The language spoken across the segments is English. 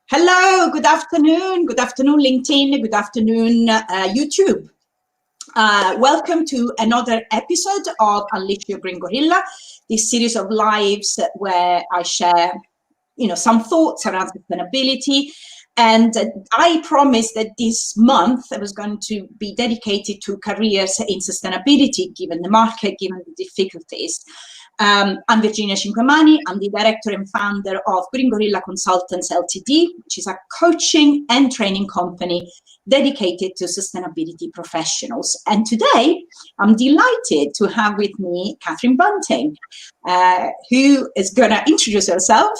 Hello, good afternoon. Good afternoon, LinkedIn. Good afternoon, YouTube. Welcome to another episode of Unleash Your Green Gorilla, this series of lives where I share, some thoughts around sustainability. And I promised that this month I was going to be dedicated to careers in sustainability, given the market, given the difficulties. I'm Virginia Cinquemani. I'm the director and founder of Green Gorilla Consultants Ltd, which is a coaching and training company dedicated to sustainability professionals. And today, I'm delighted to have with me Catherine Bunting, who is going to introduce herself.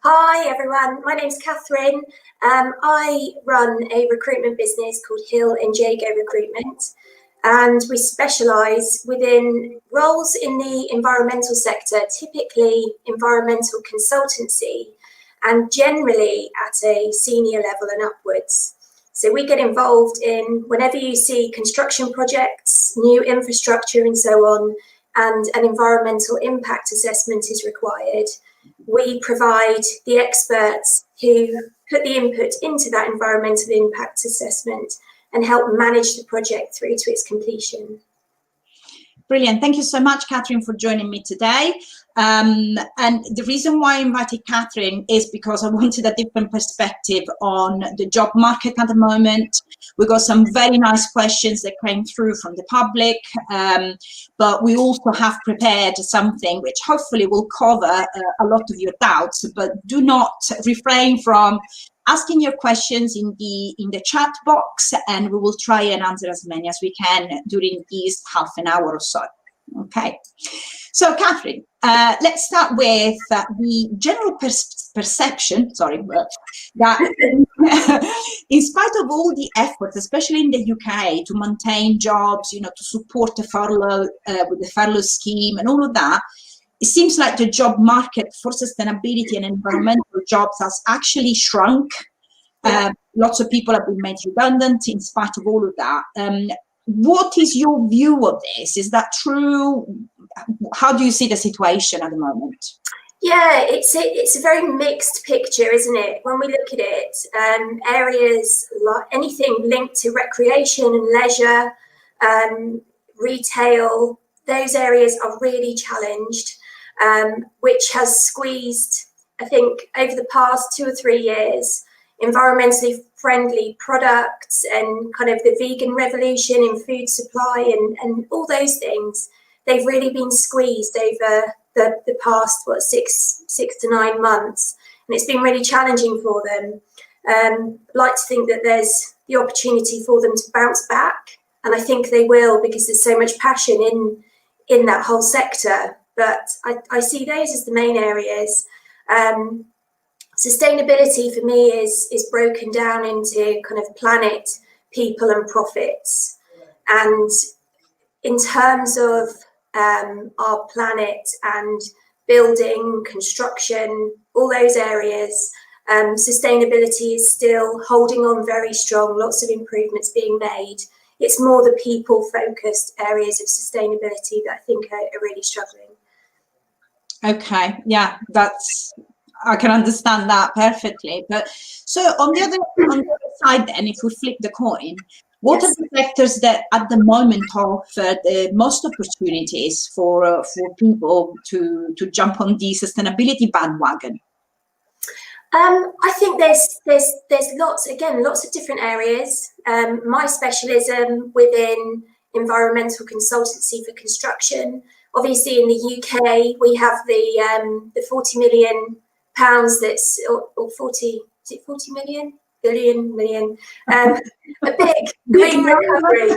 Hi everyone, my name's Catherine. I run a recruitment business called Hill & Jago Recruitment, and we specialise within roles in the environmental sector, typically environmental consultancy, and generally at a senior level and upwards. So we get involved in whenever you see construction projects, new infrastructure and so on, and an environmental impact assessment is required. We provide the experts who put the input into that environmental impact assessment and help manage the project through to its completion. Brilliant. Thank you so much, Catherine, for joining me today. And the reason why I invited Catherine is because I wanted a different perspective on the job market at the moment. We got some very nice questions that came through from the public, but we also have prepared something which hopefully will cover a lot of your doubts, but do not refrain from asking your questions in the chat box, and we will try and answer as many as we can during these half an hour or so. Okay. So, Catherine, let's start with the general perception, that in spite of all the efforts, especially in the UK, to maintain jobs, to support the furlough with the furlough scheme and all of that, it seems like the job market for sustainability and environmental jobs has actually shrunk. Lots of people have been made redundant in spite of all of that. What is your view of this? Is that true? How do you see the situation at the moment? Yeah, it's a very mixed picture, isn't it? When we look at it, areas like anything linked to recreation and leisure, retail, those areas are really challenged, which has squeezed, I think, over the past 2 or 3 years, environmentally friendly products and kind of the vegan revolution in food supply and all those things. They've really been squeezed over the past, 6 to 9 months. And it's been really challenging for them. I'd like to think that there's the opportunity for them to bounce back. And I think they will, because there's so much passion in that whole sector. But I see those as the main areas. Sustainability for me is broken down into kind of planet, people and profits. And in terms of our planet and building, construction, all those areas, sustainability is still holding on very strong, lots of improvements being made. It's more the people-focused areas of sustainability that I think are really struggling. Okay, yeah, I can understand that perfectly. But so on the other side, then, if we flip the coin, what are the sectors that at the moment offer the most opportunities for people to jump on the sustainability bandwagon? I think there's lots of different areas. My specialism within environmental consultancy for construction. Obviously, in the UK, we have the 40 million pounds that's or 40. Is it 40 million? Billion. A big green recovery.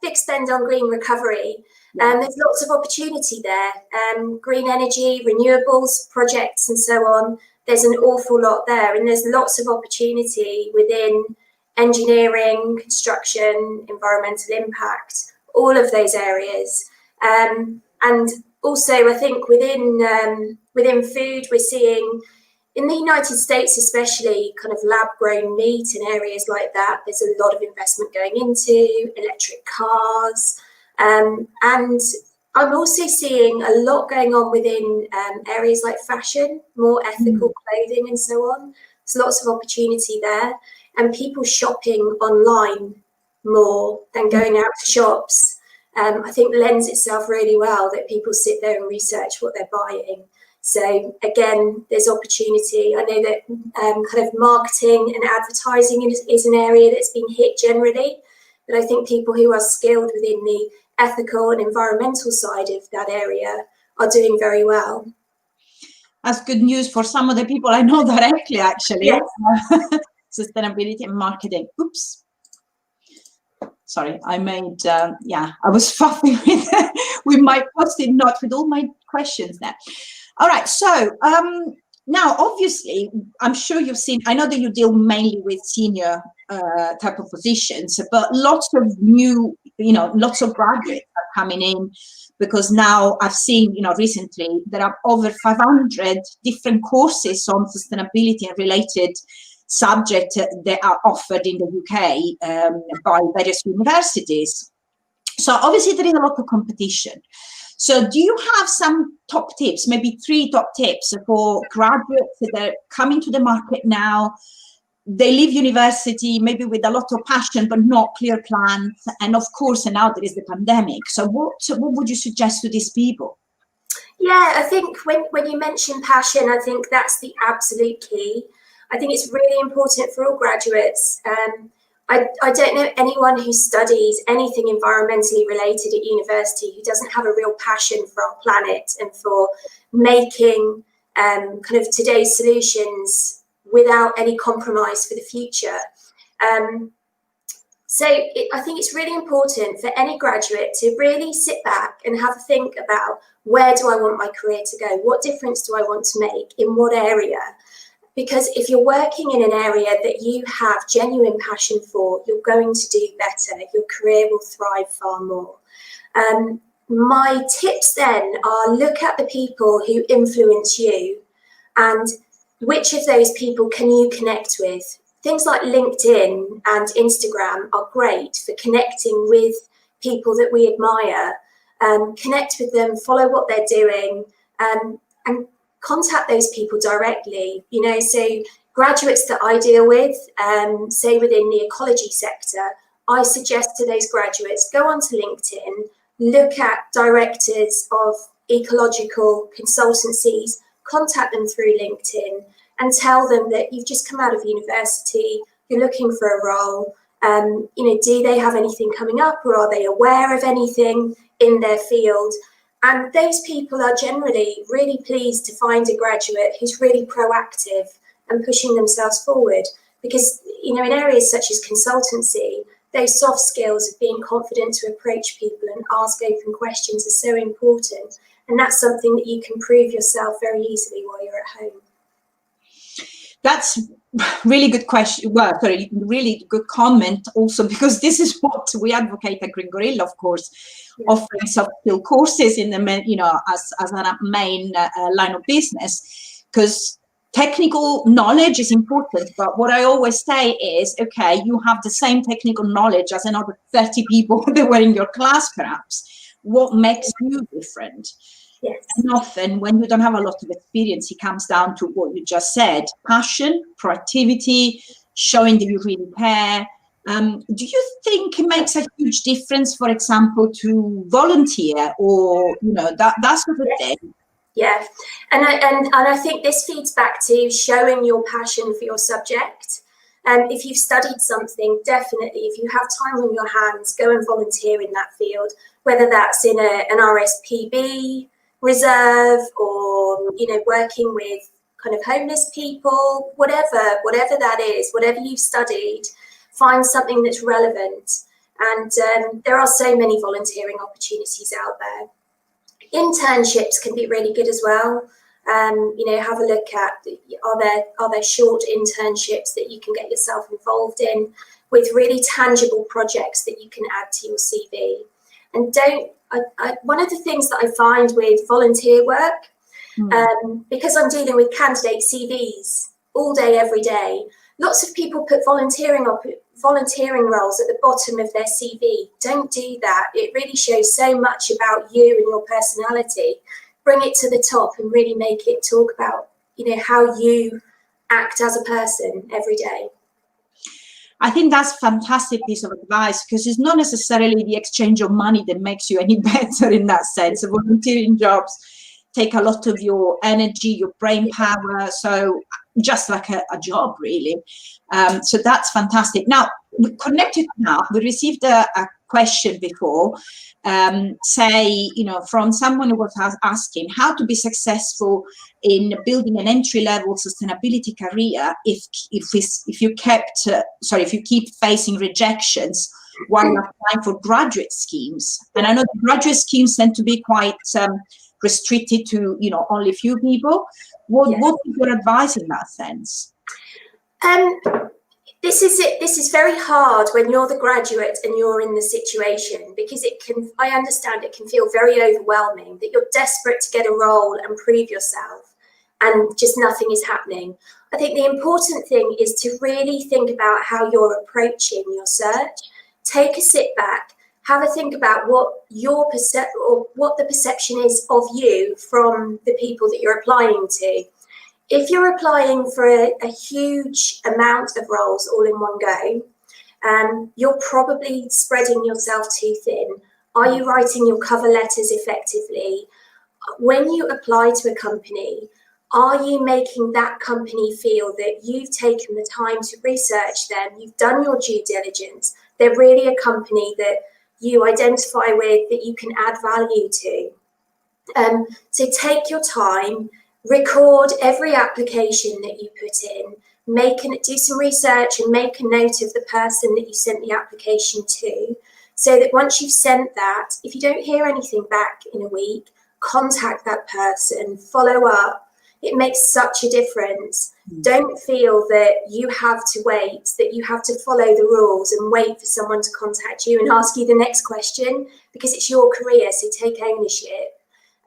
Big spend on green recovery. There's lots of opportunity there. Green energy, renewables projects and so on. There's an awful lot there, and there's lots of opportunity within engineering, construction, environmental impact, all of those areas. And also, I think within food, we're seeing in the United States, especially kind of lab-grown meat and areas like that. There's a lot of investment going into electric cars, and I'm also seeing a lot going on within areas like fashion, more ethical clothing and so on. There's lots of opportunity there, and people shopping online more than going out to shops. I think lends itself really well that people sit there and research what they're buying. So again, there's opportunity. I know that kind of marketing and advertising is an area that's been hit generally, but I think people who are skilled within the ethical and environmental side of that area are doing very well. That's good news for some of the people I know directly, actually. Yes. Sustainability and marketing. Oops. Sorry, I made, I was fussing with my post-it note with all my questions there. All right, so now, obviously, I'm sure you've seen, I know that you deal mainly with senior type of positions, but lots of new, lots of graduates are coming in, because now I've seen, recently, there are over 500 different courses on sustainability and related subjects that are offered in the UK by various universities. So obviously there is a lot of competition. So do you have some top tips, maybe 3 top tips for graduates that are coming to the market now? They leave university maybe with a lot of passion, but not clear plans. And of course, and now there is the pandemic. So what would you suggest to these people? Yeah, I think when you mention passion, I think that's the absolute key. I think it's really important for all graduates. I don't know anyone who studies anything environmentally related at university who doesn't have a real passion for our planet and for making kind of today's solutions without any compromise for the future. I think it's really important for any graduate to really sit back and have a think about, where do I want my career to go? What difference do I want to make? In what area? Because if you're working in an area that you have genuine passion for, you're going to do better. Your career will thrive far more. My tips then are, look at the people who influence you and which of those people can you connect with. Things like LinkedIn and Instagram are great for connecting with people that we admire. Connect with them, follow what they're doing, and contact those people directly. So graduates that I deal with, say within the ecology sector, I suggest to those graduates, go onto LinkedIn, look at directors of ecological consultancies, contact them through LinkedIn and tell them that you've just come out of university, you're looking for a role. Do they have anything coming up, or are they aware of anything in their field? And those people are generally really pleased to find a graduate who's really proactive and pushing themselves forward. Because, in areas such as consultancy, those soft skills of being confident to approach people and ask open questions are so important. And that's something that you can prove yourself very easily while you're at home. That's really good question. Well, sorry, really good comment also, because this is what we advocate at Green Gorilla, of course, offering soft skill courses in the, as a main line of business, because technical knowledge is important. But what I always say is, okay, you have the same technical knowledge as another 30 people that were in your class, perhaps. What makes you different? Yes. And often when you don't have a lot of experience, it comes down to what you just said: passion, proactivity, showing that you really care. Do you think it makes a huge difference, for example, to volunteer or, that sort of thing? Yeah, and I think this feeds back to showing your passion for your subject. If you've studied something, definitely, if you have time on your hands, go and volunteer in that field, whether that's in an RSPB reserve or, working with kind of homeless people, whatever that is, whatever you've studied, find something that's relevant. And there are so many volunteering opportunities out there. Internships can be really good as well. Have a look at, are there short internships that you can get yourself involved in with really tangible projects that you can add to your CV. And one of the things that I find with volunteer work, because I'm dealing with candidate CVs all day, every day, lots of people put volunteering roles at the bottom of their CV. Don't do that. It really shows so much about you and your personality. Bring it to the top and really make it talk about, how you act as a person every day. I think that's a fantastic piece of advice, because it's not necessarily the exchange of money that makes you any better in that sense. Volunteering jobs take a lot of your energy, your brain power. So just like a job, really. So that's fantastic. Now, connected to that, we received a question before, from someone who was asking how to be successful in building an entry-level sustainability career if you keep facing rejections while applying for graduate schemes. And I know the graduate schemes tend to be quite restricted to only a few people. What is your advice in that sense? This is very hard when you're the graduate and you're in the situation, because I understand it can feel very overwhelming, that you're desperate to get a role and prove yourself and just nothing is happening. I think the important thing is to really think about how you're approaching your search. Take a sit back, have a think about what the perception is of you from the people that you're applying to. If you're applying for a huge amount of roles all in one go, you're probably spreading yourself too thin. Are you writing your cover letters effectively? When you apply to a company, are you making that company feel that you've taken the time to research them, you've done your due diligence, they're really a company that you identify with, that you can add value to? So take your time, record every application that you put in, do some research and make a note of the person that you sent the application to, so that once you've sent that, if you don't hear anything back in a week, contact that person, follow up. It makes such a difference. Don't feel that you have to wait, that you have to follow the rules and wait for someone to contact you and ask you the next question, because it's your career, so take ownership.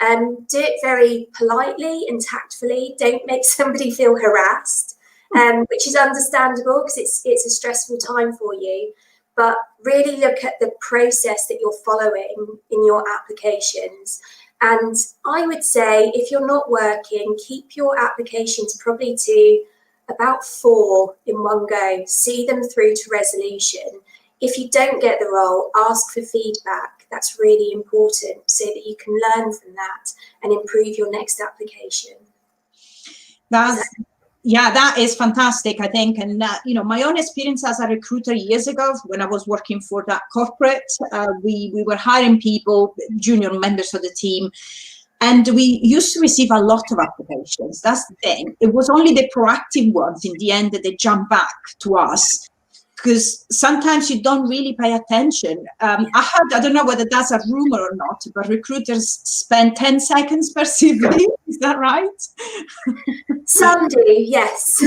Do it very politely and tactfully. Don't make somebody feel harassed, which is understandable because it's a stressful time for you. But really look at the process that you're following in your applications. And I would say, if you're not working, keep your applications probably to about 4 in one go. See them through to resolution. If you don't get the role, ask for feedback. That's really important, so that you can learn from that and improve your next application. That is fantastic, I think. And, my own experience as a recruiter years ago, when I was working for that corporate, we were hiring people, junior members of the team, and we used to receive a lot of applications. That's the thing. It was only the proactive ones in the end that they jump back to us, because sometimes you don't really pay attention. I don't know whether that's a rumor or not, but recruiters spend 10 seconds per CV. Is that right? Some do, yes.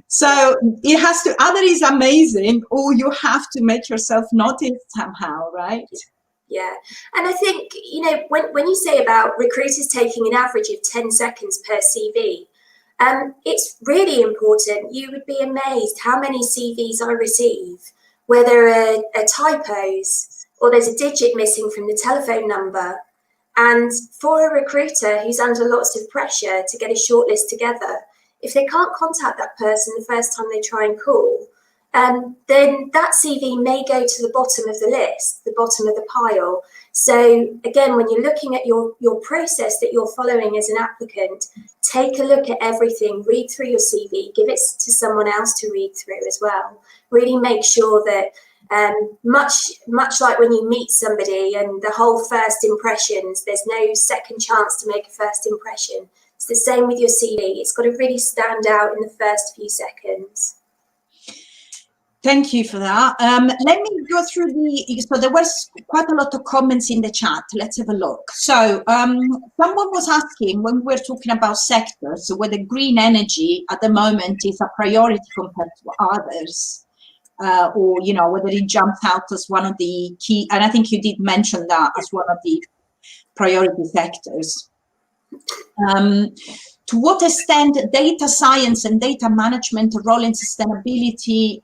So it has to, either is amazing or you have to make yourself noticed somehow, right? Yeah. And I think, when you say about recruiters taking an average of 10 seconds per CV, it's really important. You would be amazed how many CVs I receive where there are typos or there's a digit missing from the telephone number. And for a recruiter who's under lots of pressure to get a shortlist together, if they can't contact that person the first time they try and call, then that CV may go to the bottom of the list, the bottom of the pile. So again, when you're looking at your process that you're following as an applicant, take a look at everything, read through your CV, give it to someone else to read through as well. Really make sure that much like when you meet somebody and the whole first impressions, there's no second chance to make a first impression. It's the same with your CV. It's got to really stand out in the first few seconds. Thank you for that. Let me go through so there was quite a lot of comments in the chat. Let's have a look. So someone was asking, when we're talking about sectors, whether green energy at the moment is a priority compared to others, or, whether it jumps out as one of the key, and I think you did mention that as one of the priority sectors. to what extent data science and data management role in sustainability.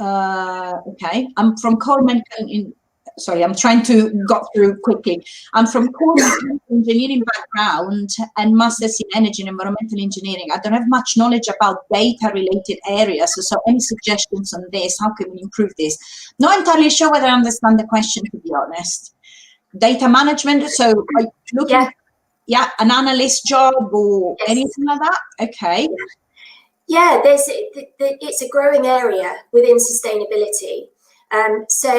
Okay, I'm from core mechanical sorry, I'm trying to go through quickly. I'm from core mechanical engineering background and masters in energy and environmental engineering. I don't have much knowledge about data related areas. So any suggestions on this? How can we improve this? Not entirely sure whether I understand the question, to be honest. Data management, so are you looking an analyst job or anything like that? Okay. Yeah, it's a growing area within sustainability. So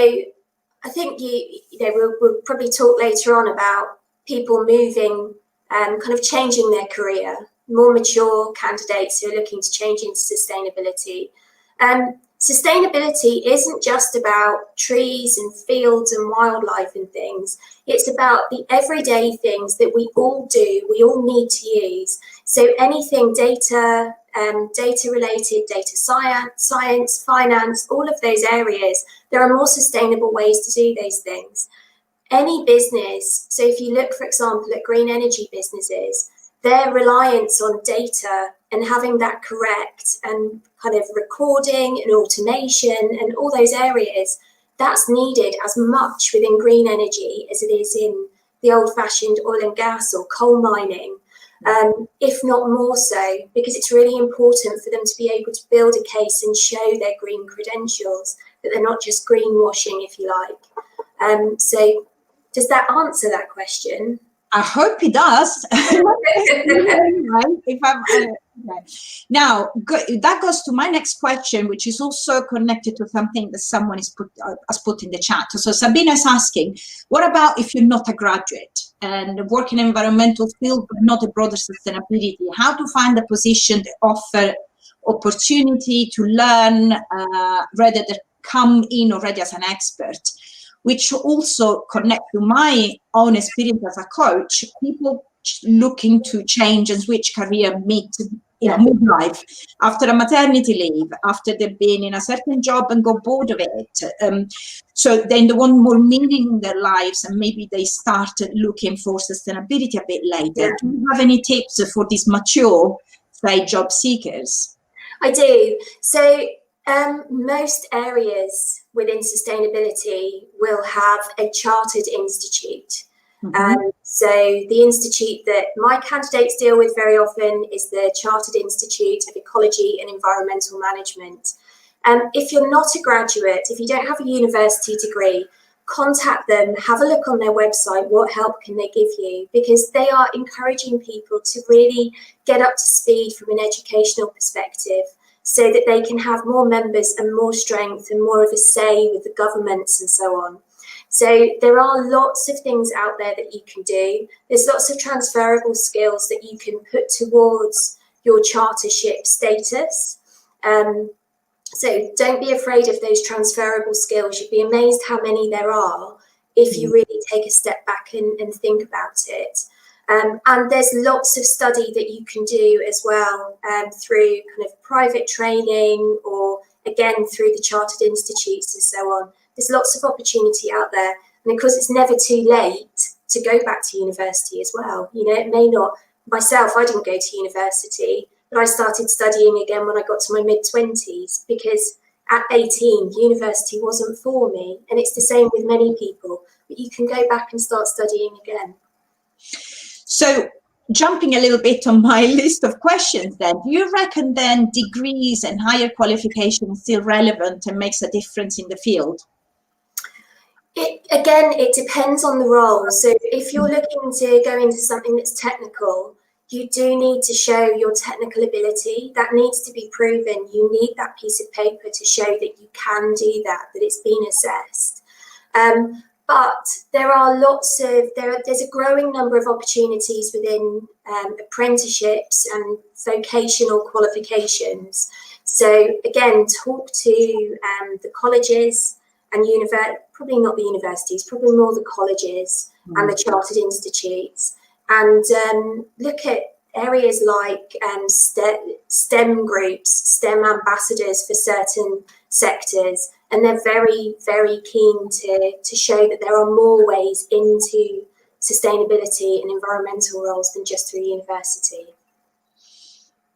I think we'll probably talk later on about people moving, kind of changing their career, more mature candidates who are looking to change into sustainability. Sustainability isn't just about trees and fields and wildlife and things. It's about the everyday things that we all do, we all need to use. So anything data related, data science, finance, all of those areas, there are more sustainable ways to do those things. Any business, so if you look, for example, at green energy businesses, their reliance on data and having that correct and kind of recording and automation and all those areas, that's needed as much within green energy as it is in the old-fashioned oil and gas or coal mining. If not more so, because it's really important for them to be able to build a case and show their green credentials, that they're not just greenwashing, if you like. So does that answer that question? I hope it does. Now, that goes to my next question, which is also connected to something that someone has put in the chat. So Sabina is asking, what about if you're not a graduate and work in an environmental field, but not a broader sustainability? How to find a position that offer opportunity to learn rather than come in already as an expert? Which also connect to my own experience as a coach, people looking to change and switch career midlife, after a maternity leave, after they've been in a certain job and got bored of it. So then they want more meaning in their lives and maybe they started looking for sustainability a bit later. Do you have any tips for these mature, say, job seekers? I do. So most areas within sustainability will have a chartered institute. So the institute that my candidates deal with very often is the Chartered Institute of Ecology and Environmental Management. If you're not a graduate, if you don't have a university degree, contact them, have a look on their website, what help can they give you? Because they are encouraging people to really get up to speed from an educational perspective, so that they can have more members and more strength and more of a say with the governments and so on. So there are lots of things out there that you can do. There's lots of transferable skills that you can put towards your chartership status. So don't be afraid of those transferable skills. You'd be amazed how many there are if you really take a step back and think about it. And there's lots of study that you can do as well through kind of private training or, again, through the chartered institutes and so on. There's lots of opportunity out there. And of course, it's never too late to go back to university as well. You know, it may not, myself, I didn't go to university, but I started studying again when I got to my mid-20s because at 18, university wasn't for me. And it's the same with many people, but you can go back and start studying again. So jumping a little bit on my list of questions then, do you reckon then degrees and higher qualification is still relevant and makes a difference in the field? It depends on the role. So if you're looking to go into something that's technical, you do need to show your technical ability. That needs to be proven. You need that piece of paper to show that you can do that it's been assessed. But there are there's a growing number of opportunities within apprenticeships and vocational qualifications. So again, talk to the colleges and probably not the universities, probably more the colleges and the chartered institutes, and look at areas like STEM groups, STEM ambassadors for certain sectors, and they're very, very keen to show that there are more ways into sustainability and environmental roles than just through university.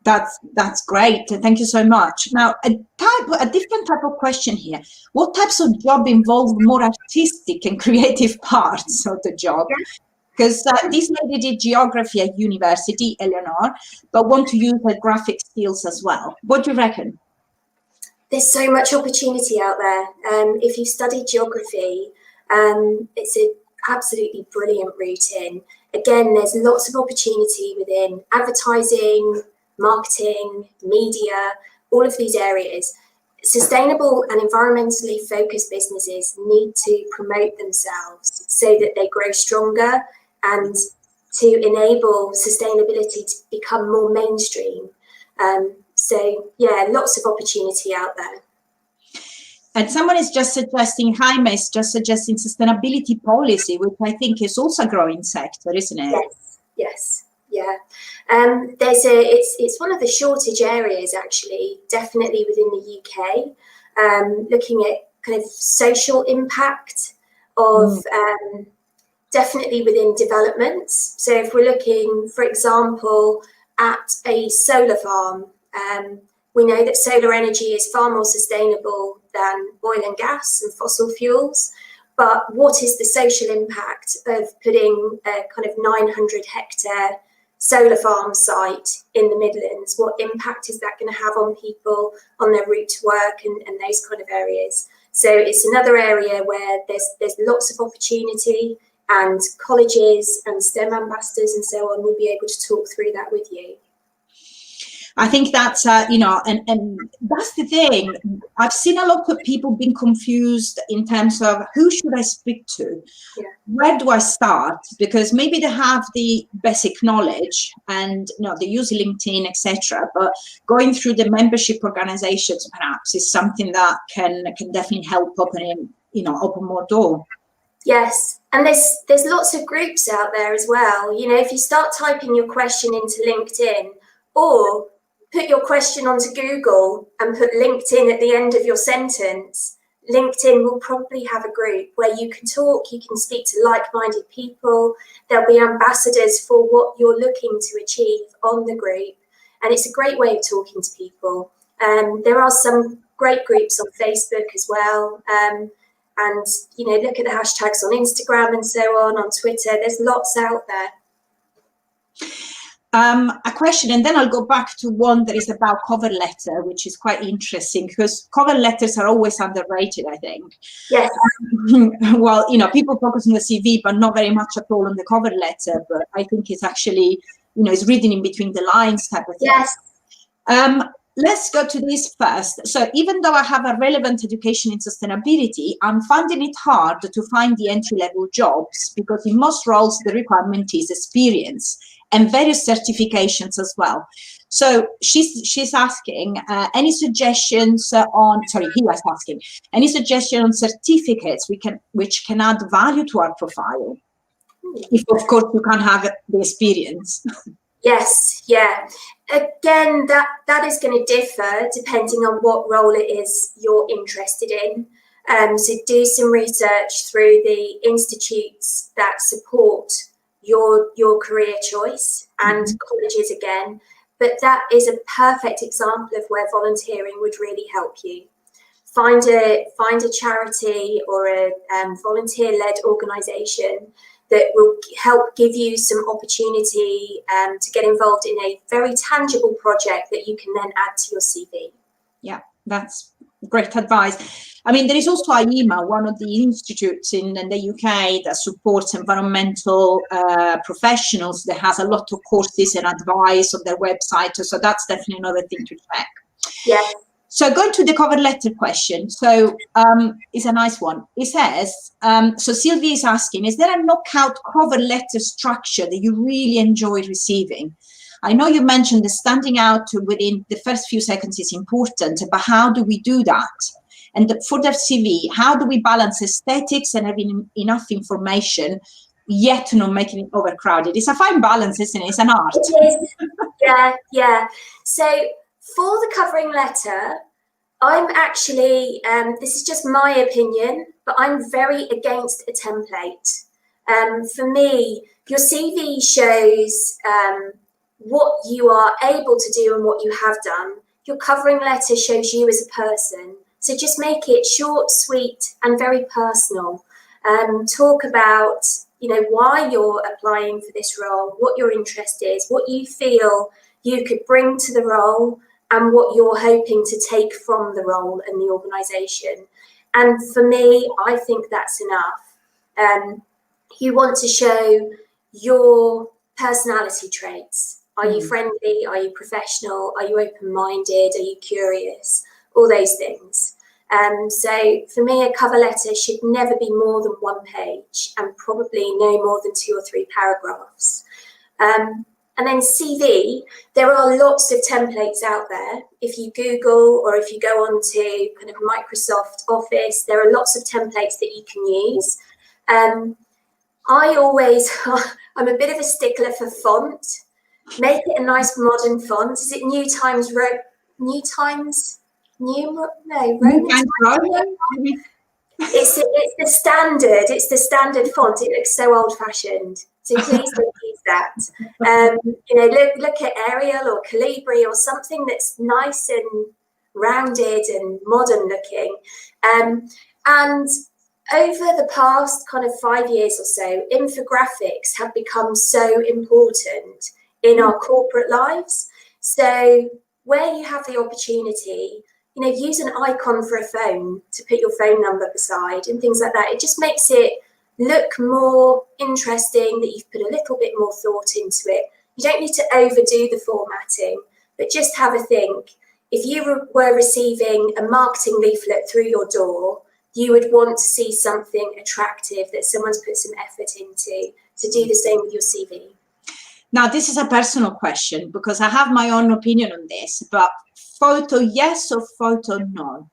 That's great. Thank you so much. Now, a different type of question here. What types of job involve more artistic and creative parts of the job? Because this lady did geography at university, Eleanor, but want to use her graphic skills as well. What do you reckon? There's so much opportunity out there. If you've studied geography, it's an absolutely brilliant route in. Again, there's lots of opportunity within advertising, marketing, media, all of these areas. Sustainable and environmentally focused businesses need to promote themselves so that they grow stronger and to enable sustainability to become more mainstream. So yeah, lots of opportunity out there. And someone is just suggesting, Jaime is just suggesting sustainability policy, which I think is also a growing sector, isn't it? Yes, yeah. It's one of the shortage areas, actually, definitely within the UK, looking at kind of social impact of definitely within developments. So if we're looking, for example, at a solar farm, we know that solar energy is far more sustainable than oil and gas and fossil fuels. But what is the social impact of putting a kind of 900 hectare solar farm site in the Midlands? What impact is that going to have on people on their route to work and those kind of areas? So it's another area where there's lots of opportunity, and colleges and STEM ambassadors and so on will be able to talk through that with you. I think that's, and that's the thing. I've seen a lot of people being confused in terms of who should I speak to? Yeah. Where do I start? Because maybe they have the basic knowledge and they use LinkedIn, etc. But going through the membership organizations perhaps is something that can definitely help open more door. Yes, and there's lots of groups out there as well. If you start typing your question into LinkedIn or put your question onto Google and put LinkedIn at the end of your sentence, LinkedIn will probably have a group where you can talk, you can speak to like-minded people. There'll be ambassadors for what you're looking to achieve on the group. And it's a great way of talking to people. There are some great groups on Facebook as well. And, look at the hashtags on Instagram and so on Twitter. There's lots out there. A question, and then I'll go back to one that is about cover letter, which is quite interesting because cover letters are always underrated, I think. Yes. Well, people focus on the CV, but not very much at all on the cover letter. But I think it's actually, it's reading in between the lines type of thing. Yes. Let's go to this first. So even though I have a relevant education in sustainability, I'm finding it hard to find the entry-level jobs because in most roles, the requirement is experience and various certifications as well. So she's asking, any suggestions he was asking, any suggestion on certificates which can add value to our profile? If, of course, you can't have the experience. Yes, yeah. Again, that is going to differ depending on what role it is you're interested in. So do some research through the institutes that support your career choice and colleges again. But that is a perfect example of where volunteering would really help you. Find a charity or a volunteer-led organisation that will help give you some opportunity to get involved in a very tangible project that you can then add to your CV. Yeah, that's great advice. I mean, there is also IEMA, one of the institutes in the UK that supports environmental professionals, that has a lot of courses and advice on their website. So that's definitely another thing to check. Yes. So going to the cover letter question. So it's a nice one. It says, so Sylvie is asking, is there a knockout cover letter structure that you really enjoy receiving? I know you mentioned the standing out within the first few seconds is important, but how do we do that? And for the CV, how do we balance aesthetics and having enough information, yet not making it overcrowded? It's a fine balance, isn't it? It's an art. It is. Yeah. So for the covering letter, I'm actually, this is just my opinion, but I'm very against a template. For me, your CV shows what you are able to do and what you have done. Your covering letter shows you as a person. So just make it short, sweet, and very personal. Talk about, why you're applying for this role, what your interest is, what you feel you could bring to the role, and what you're hoping to take from the role and the organisation. And for me, I think that's enough. You want to show your personality traits. Are you friendly? Are you professional? Are you open-minded? Are you curious? All those things. So for me, a cover letter should never be more than 1 page and probably no more than 2 or 3 paragraphs. And then CV, there are lots of templates out there. If you Google or if you go on to kind of Microsoft Office, there are lots of templates that you can use. I'm a bit of a stickler for font. Make it a nice modern font. Is it New Times Roman? It's the standard. It's the standard font. It looks so old-fashioned. So please don't use that. Look at Arial or Calibri or something that's nice and rounded and modern looking. And over the past kind of 5 years or so, infographics have become so important in our corporate lives. So where you have the opportunity, use an icon for a phone to put your phone number beside and things like that. It just makes it look more interesting, that you've put a little bit more thought into it. You don't need to overdo the formatting, but just have a think. If you were receiving a marketing leaflet through your door, you would want to see something attractive that someone's put some effort into. So do the same with your CV. Now, this is a personal question because I have my own opinion on this, but photo yes or photo no?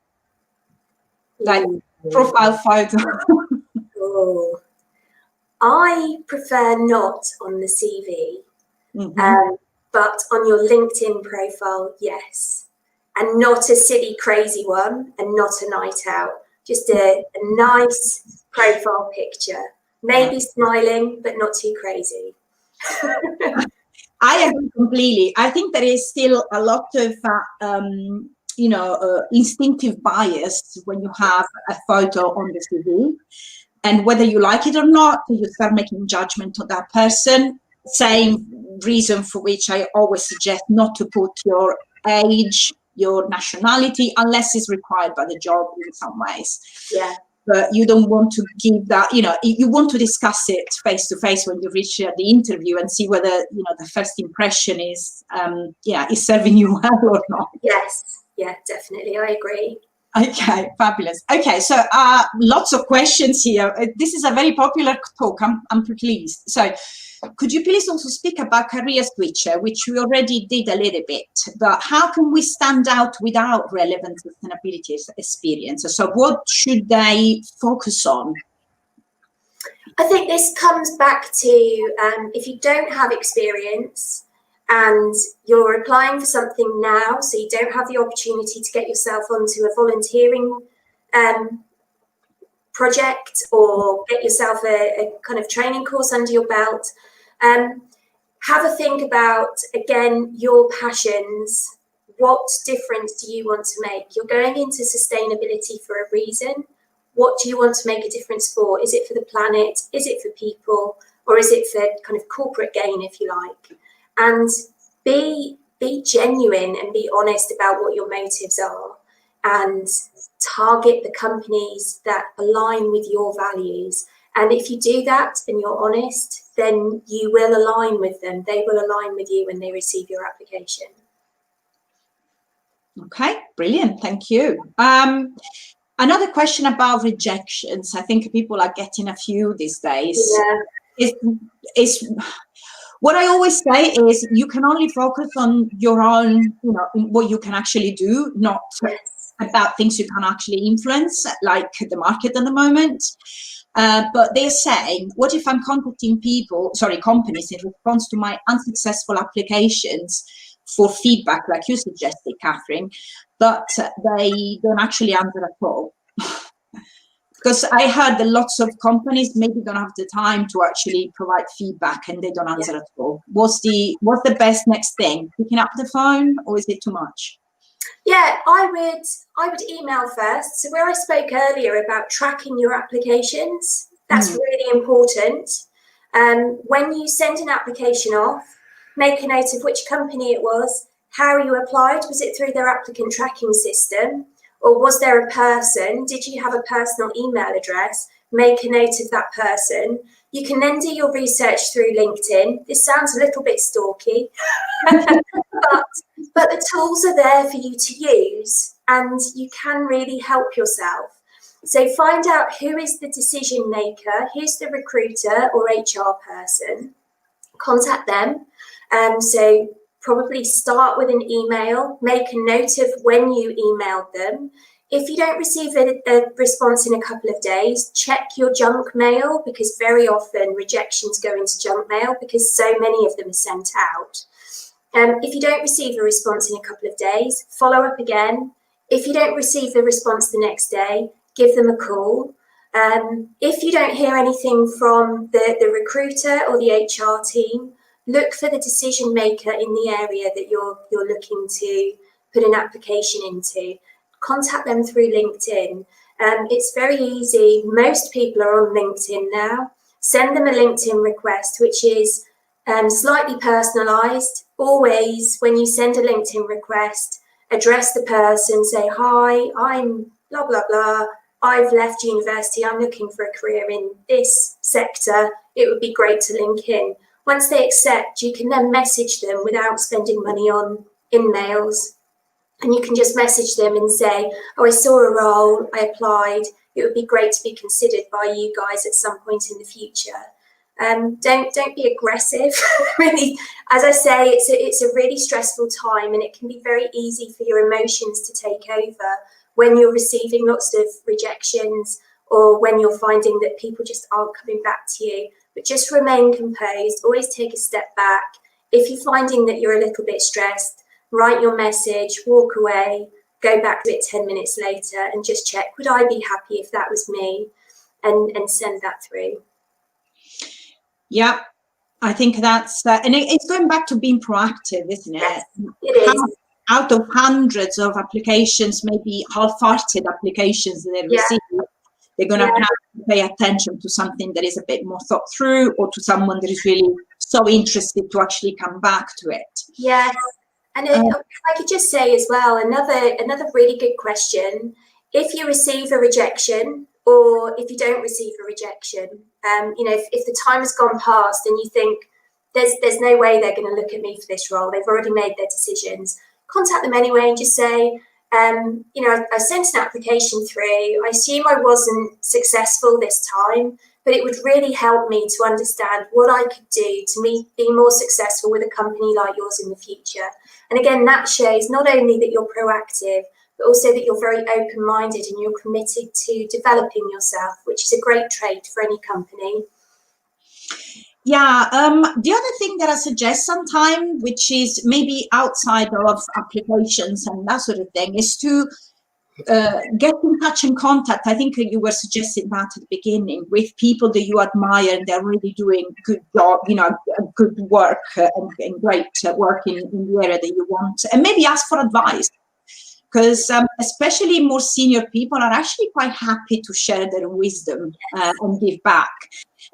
Like profile photo. Oh, I prefer not on the CV, but on your LinkedIn profile, yes. And not a silly, crazy one and not a night out. Just a nice profile picture. Maybe smiling, but not too crazy. I agree completely. I think there is still a lot of, instinctive bias when you have a photo on the CV. And whether you like it or not, you start making judgment on that person. Same reason for which I always suggest not to put your age, your nationality, unless it's required by the job in some ways. Yeah. But you don't want to give that, you want to discuss it face to face when you reach the interview and see whether, the first impression is serving you well or not. Yes, yeah, definitely. I agree. Okay, fabulous. Okay, so lots of questions here. This is a very popular talk. I'm pleased. So could you please also speak about career switcher, which we already did a little bit, but how can we stand out without relevant sustainability experience? So what should they focus on? I think this comes back to if you don't have experience and you're applying for something now, so you don't have the opportunity to get yourself onto a volunteering project or get yourself a kind of training course under your belt, have a think about, again, your passions. What difference do you want to make? You're going into sustainability for a reason. What do you want to make a difference for? Is it for the planet? Is it for people? Or is it for kind of corporate gain, if you like? And be genuine and be honest about what your motives are, and target the companies that align with your values. And if you do that and you're honest, then you will align with them. They will align with you when they receive your application. Okay, brilliant. Thank you. Another question about rejections. I think people are getting a few these days. Yeah. Is what I always say is you can only focus on your own, what you can actually do, not about things you can actually influence, like the market at the moment. But they're saying, what if I'm contacting companies in response to my unsuccessful applications for feedback, like you suggested, Catherine, but they don't actually answer at all? Because I heard that lots of companies maybe don't have the time to actually provide feedback and they don't answer at all. What's the best next thing? Picking up the phone, or is it too much? Yeah, I would email first. So where I spoke earlier about tracking your applications, that's really important. When you send an application off, make a note of which company it was, how you applied. Was it through their applicant tracking system, or was there a person? Did you have a personal email address? Make a note of that person. You can then do your research through LinkedIn. This sounds a little bit stalky, but the tools are there for you to use, and you can really help yourself. So find out who is the decision maker, who's the recruiter or HR person, contact them. So probably start with an email, make a note of when you emailed them. If you don't receive a response in a couple of days, check your junk mail, because very often rejections go into junk mail because so many of them are sent out. If you don't receive a response in a couple of days, follow up again. If you don't receive the response the next day, give them a call. If you don't hear anything from the recruiter or the HR team, look for the decision maker in the area that you're looking to put an application into. Contact them through LinkedIn. It's very easy. Most people are on LinkedIn now. Send them a LinkedIn request, which is slightly personalized. Always, when you send a LinkedIn request, address the person, say, hi, I'm blah, blah, blah. I've left university. I'm looking for a career in this sector. It would be great to link in. Once they accept, you can then message them without spending money on emails. And you can just message them and say, oh, I saw a role, I applied. It would be great to be considered by you guys at some point in the future. Don't be aggressive. Really, as I say, it's a really stressful time, and it can be very easy for your emotions to take over when you're receiving lots of rejections, or when you're finding that people just aren't coming back to you. But just remain composed, always take a step back. If you're finding that you're a little bit stressed, write your message, walk away, go back to it 10 minutes later and just check, would I be happy if that was me? And send that through. Yeah, I think that's, and it's going back to being proactive, isn't it? Yes, it is. Out of hundreds of applications, maybe half-hearted applications that they receive, they're going to have to pay attention to something that is a bit more thought through, or to someone that is really so interested to actually come back to it. Yes, and if I could just say as well, another really good question: if you receive a rejection, or if you don't receive a rejection, if the time has gone past and you think there's no way they're going to look at me for this role, they've already made their decisions, contact them anyway and just say, I sent an application through. I assume I wasn't successful this time, but it would really help me to understand what I could do to be more successful with a company like yours in the future. And again, that shows not only that you're proactive, but also that you're very open-minded and you're committed to developing yourself, which is a great trait for any company. Yeah, the other thing that I suggest sometimes, which is maybe outside of applications and that sort of thing, is to get in touch and contact. I think you were suggesting that at the beginning, with people that you admire and they're really doing good job, good work and great work in the area that you want, and maybe ask for advice. Because especially more senior people are actually quite happy to share their wisdom and give back.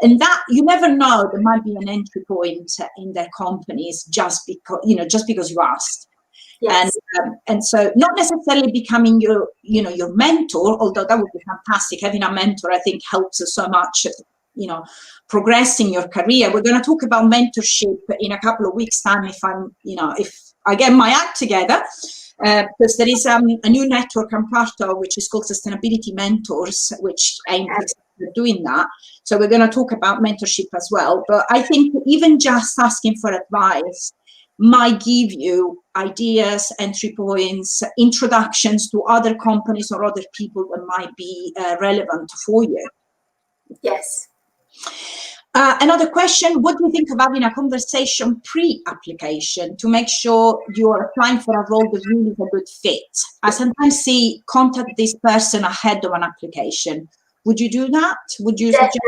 And that, you never know, there might be an entry point in their companies just because you asked. Yes. And so not necessarily becoming your mentor, although that would be fantastic. Having a mentor, I think, helps us so much, progressing your career. We're going to talk about mentorship in a couple of weeks' time if I get my act together. Because there is a new network I'm part of, which is called Sustainability Mentors, which aims at doing that. So we're going to talk about mentorship as well. But I think even just asking for advice might give you ideas, entry points, introductions to other companies or other people that might be relevant for you. Yes. Another question, what do you think of having a conversation pre-application to make sure you're applying for a role that really is a good fit? I sometimes see contact this person ahead of an application. Would you do that? Would you suggest?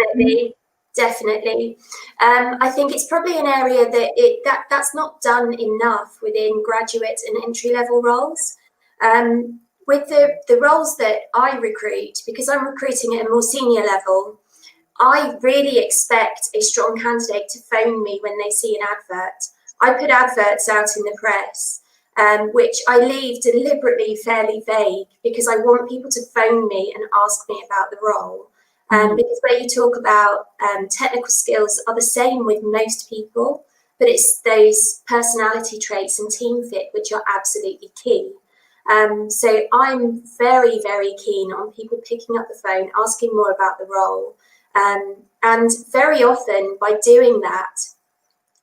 Definitely. I think it's probably an area that's not done enough within graduate and entry-level roles. With the roles that I recruit, because I'm recruiting at a more senior level, I really expect a strong candidate to phone me when they see an advert. I put adverts out in the press, which I leave deliberately fairly vague, because I want people to phone me and ask me about the role. Because where you talk about technical skills are the same with most people, but it's those personality traits and team fit which are absolutely key. So I'm very, very keen on people picking up the phone, asking more about the role. And very often by doing that,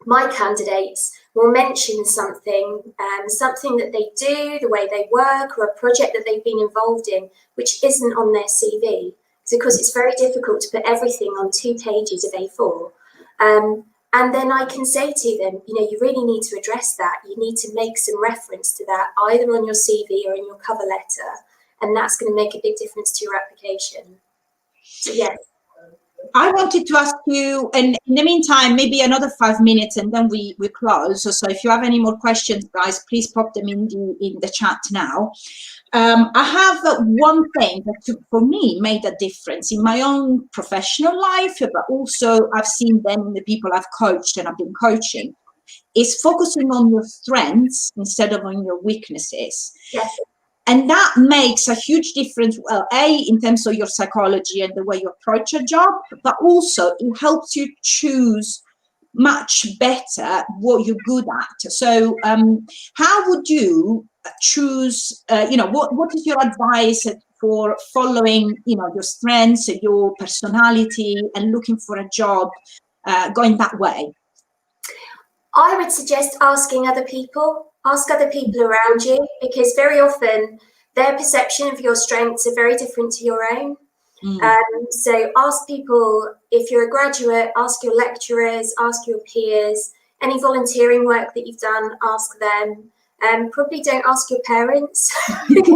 my candidates will mention something that they do, the way they work, or a project that they've been involved in, which isn't on their CV. Because it's very difficult to put everything on 2 pages of A4. And then I can say to them, you really need to address that. You need to make some reference to that, either on your CV or in your cover letter. And that's going to make a big difference to your application. So, yes. I wanted to ask you, and in the meantime, maybe another 5 minutes and then we close. So if you have any more questions, guys, please pop them in the chat now. I have one thing that for me made a difference in my own professional life, but also I've seen them in the people I've coached and I've been coaching, is focusing on your strengths instead of on your weaknesses. Yes. And that makes a huge difference, well, in terms of your psychology and the way you approach a job, but also it helps you choose much better what you're good at. So how would you choose, what is your advice for following, your strengths, your personality, and looking for a job going that way? I would suggest asking other people. Ask other people around you, because very often their perception of your strengths are very different to your own. So ask people, if you're a graduate, ask your lecturers, ask your peers, any volunteering work that you've done, ask them. Probably don't ask your parents, because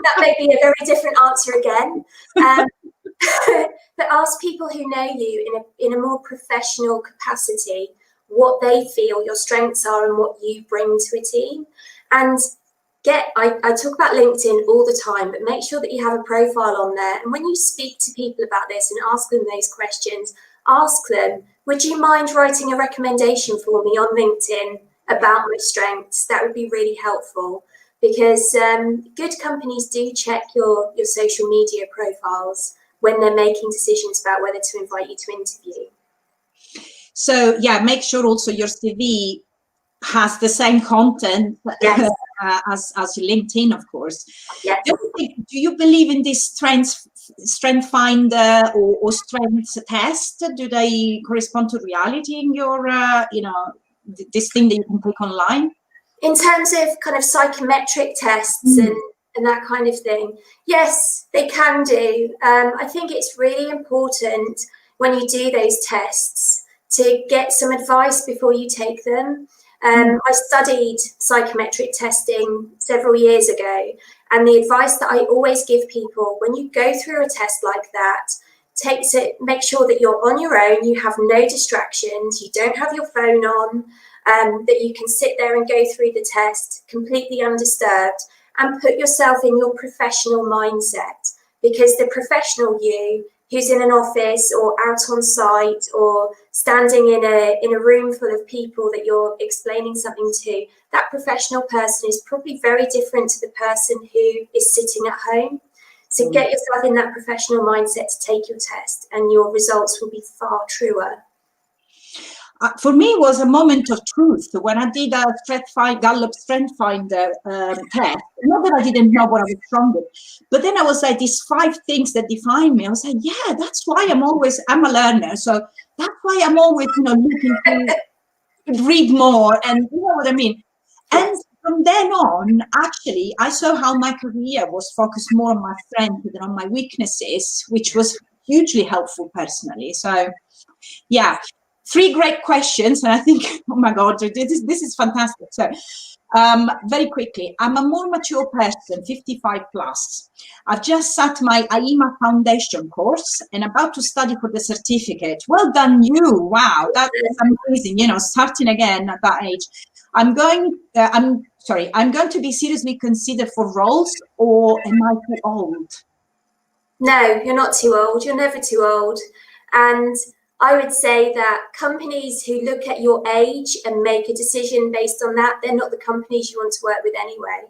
that may be a very different answer again. But ask people who know you in a more professional capacity what they feel your strengths are and what you bring to a team. And I talk about LinkedIn all the time, but make sure that you have a profile on there. And when you speak to people about this and ask them those questions, ask them, would you mind writing a recommendation for me on LinkedIn about my strengths? That would be really helpful, because good companies do check your social media profiles when they're making decisions about whether to invite you to interview. So yeah, make sure also your CV has the same content Yes. as your LinkedIn, of course. Yes. Do you believe in this strength finder or strengths test? Do they correspond to reality in your, this thing that you can click online? In terms of kind of psychometric tests and that kind of thing, yes, they can do. I think it's really important when you do those tests to get some advice before you take them. I studied psychometric testing several years ago, and the advice that I always give people when you go through a test like that, make sure that you're on your own, you have no distractions, you don't have your phone on, that you can sit there and go through the test completely undisturbed, and put yourself in your professional mindset, because the professional you who's in an office or out on site or standing in a room full of people that you're explaining something to, that professional person is probably very different to the person who is sitting at home. So get yourself in that professional mindset to take your test, and your results will be far truer. For me, it was a moment of truth when I did a Gallup Strength Finder test. Not that I didn't know what I was strong with, but then I was like, these 5 things that define me. I was like, yeah, that's why I'm a learner. So that's why I'm always, looking to read more, and you know what I mean. And from then on, actually, I saw how my career was focused more on my strengths than on my weaknesses, which was hugely helpful personally. So, yeah. 3 great questions, and I think, oh my God, this is fantastic. So Very quickly, I'm a more mature person, 55 plus. I've just sat my AIMA foundation course and about to study for the certificate. Well done, you. Wow, that is amazing. You know, starting again at that age. I'm going to be seriously considered for roles, or am I too old? No, you're not too old. You're never too old. And I would say that companies who look at your age and make a decision based on that, they're not the companies you want to work with anyway.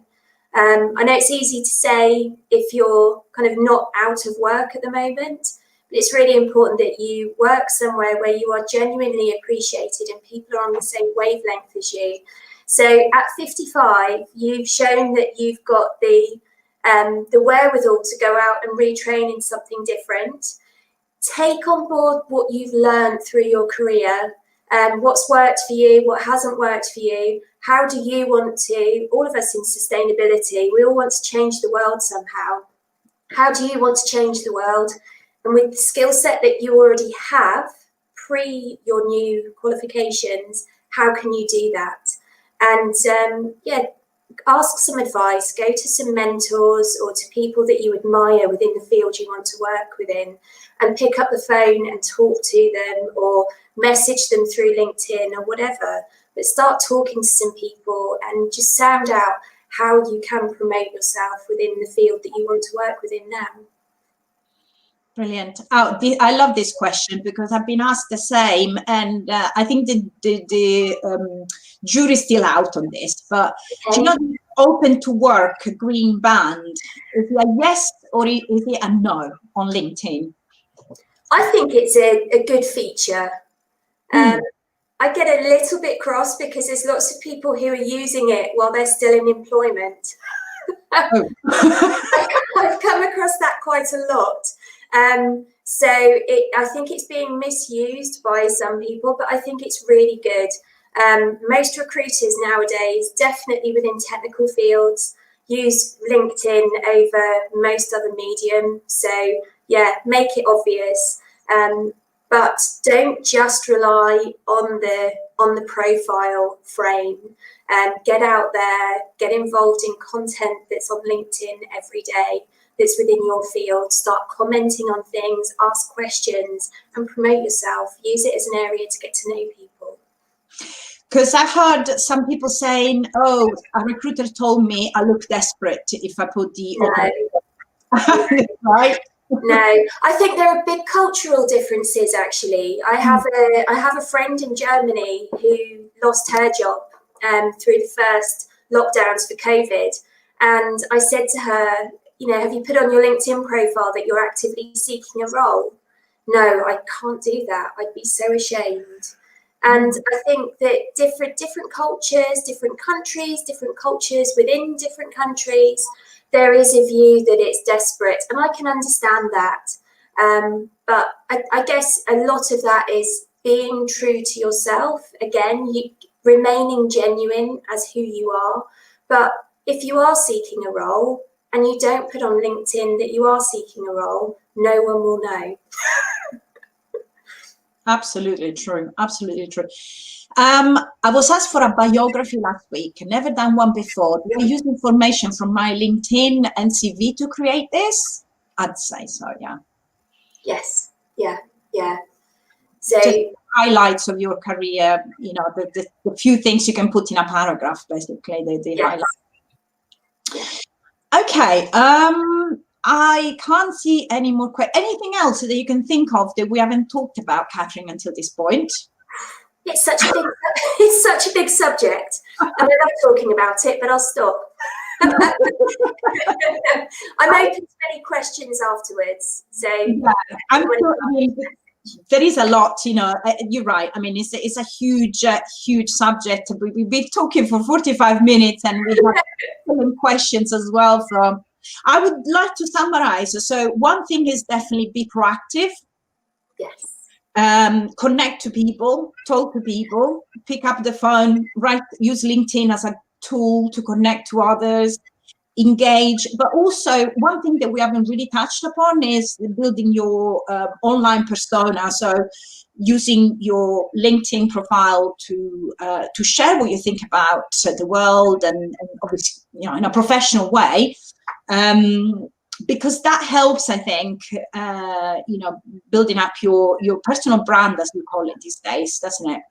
I know it's easy to say if you're kind of not out of work at the moment, but it's really important that you work somewhere where you are genuinely appreciated and people are on the same wavelength as you. So at 55, you've shown that you've got the wherewithal to go out and retrain in something different. Take on board what you've learned through your career, what's worked for you, what hasn't worked for you. How do you want to, all of us in sustainability, we all want to change the world somehow. How do you want to change the world? And with the skill set that you already have, pre your new qualifications, how can you do that? And ask some advice, go to some mentors or to people that you admire within the field you want to work within, and pick up the phone and talk to them or message them through LinkedIn or whatever. But start talking to some people and just sound out how you can promote yourself within the field that you want to work within now. Brilliant. I love this question because I've been asked the same, and I think the jury's still out on this. But do you know, open to work green band, is it a yes or is it a no on LinkedIn? I think it's a good feature. I get a little bit cross because there's lots of people who are using it while they're still in employment. Oh. I've come across that quite a lot. So I think it's being misused by some people, but I think it's really good. Most recruiters nowadays, definitely within technical fields, use LinkedIn over most other medium. So yeah, make it obvious. But don't just rely on the profile frame. Get out there, get involved in content that's on LinkedIn every day, that's within your field. Start commenting on things, ask questions, and promote yourself. Use it as an area to get to know people. Because I've heard some people saying, "Oh, a recruiter told me I look desperate if I put the right." No, I think there are big cultural differences. Actually, I have a friend in Germany who lost her job through the first lockdowns for COVID, and I said to her, you know, have you put on your LinkedIn profile that you're actively seeking a role? No, I can't do that. I'd be so ashamed. And I think that different cultures, different countries, different cultures within different countries, there is a view that it's desperate, and I can understand that. But I guess a lot of that is being true to yourself. Again, remaining genuine as who you are. But if you are seeking a role and you don't put on LinkedIn that you are seeking a role, no one will know. Absolutely true. Absolutely true. I was asked for a biography last week. Never done one before. Do I use information from my LinkedIn and CV to create this? I'd say so, yeah. Yes. Yeah. Yeah. So just highlights of your career, you know, the few things you can put in a paragraph, basically, the yes. highlights. Okay. I can't see any more questions. Anything else that you can think of that we haven't talked about, Catherine, until this point? It's such a big subject. I love talking about it, but I'll stop. I'm open to any questions afterwards. So yeah, I'm sure, I mean, there is a lot, you know. You're right. I mean, it's a huge subject. We've been talking for 45 minutes, and we have some questions as well from. I would like to summarize. So one thing is definitely be proactive. Yes. Connect to people, talk to people, pick up the phone, use LinkedIn as a tool to connect to others. engage. But also one thing that we haven't really touched upon is building your online persona. So using your LinkedIn profile to share what you think about the world, and obviously, you know, in a professional way, because that helps, I think, you know, building up your personal brand, as we call it these days, doesn't it?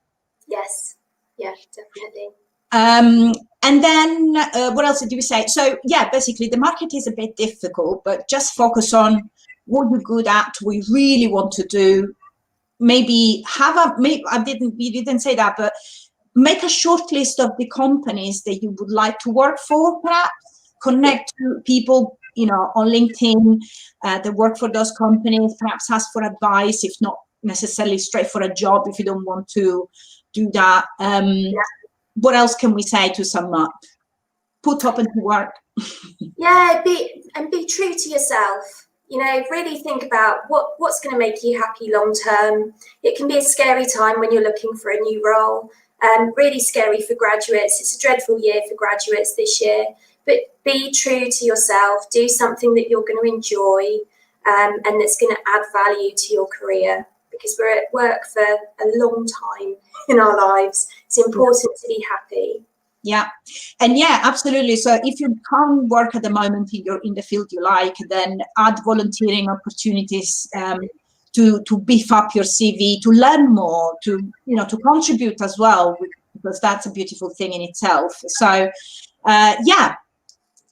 Yes, yeah, definitely. And then what else did we say? So yeah, basically the market is a bit difficult, but just focus on what you're good at, what you really want to do. Maybe we didn't say that, but make a short list of the companies that you would like to work for, perhaps connect to people, you know, on LinkedIn that work for those companies, perhaps ask for advice, if not necessarily straight for a job, if you don't want to do that. What else can we say to sum up? Put up into work. Yeah, be true to yourself. You know, really think about what's going to make you happy long term. It can be a scary time when you're looking for a new role. Really scary for graduates. It's a dreadful year for graduates this year. But be true to yourself. Do something that you're going to enjoy, and that's going to add value to your career. Because we're at work for a long time in our lives. It's important to be happy. Yeah, and yeah, absolutely. So if you can't work at the moment in the field you like, then add volunteering opportunities to beef up your CV, to learn more, to contribute as well, because that's a beautiful thing in itself. So yeah.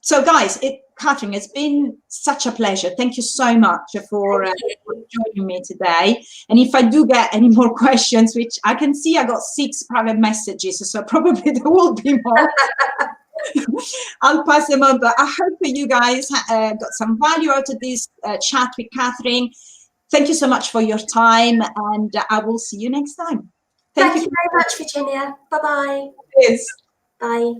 So guys, Catherine, it's been such a pleasure. Thank you so much for joining me today. And if I do get any more questions, which I can see I got 6 private messages, so probably there will be more. I'll pass them on. But I hope that you guys got some value out of this chat with Catherine. Thank you so much for your time, and I will see you next time. Thank you very much, Virginia. Bye-bye. Yes. Bye.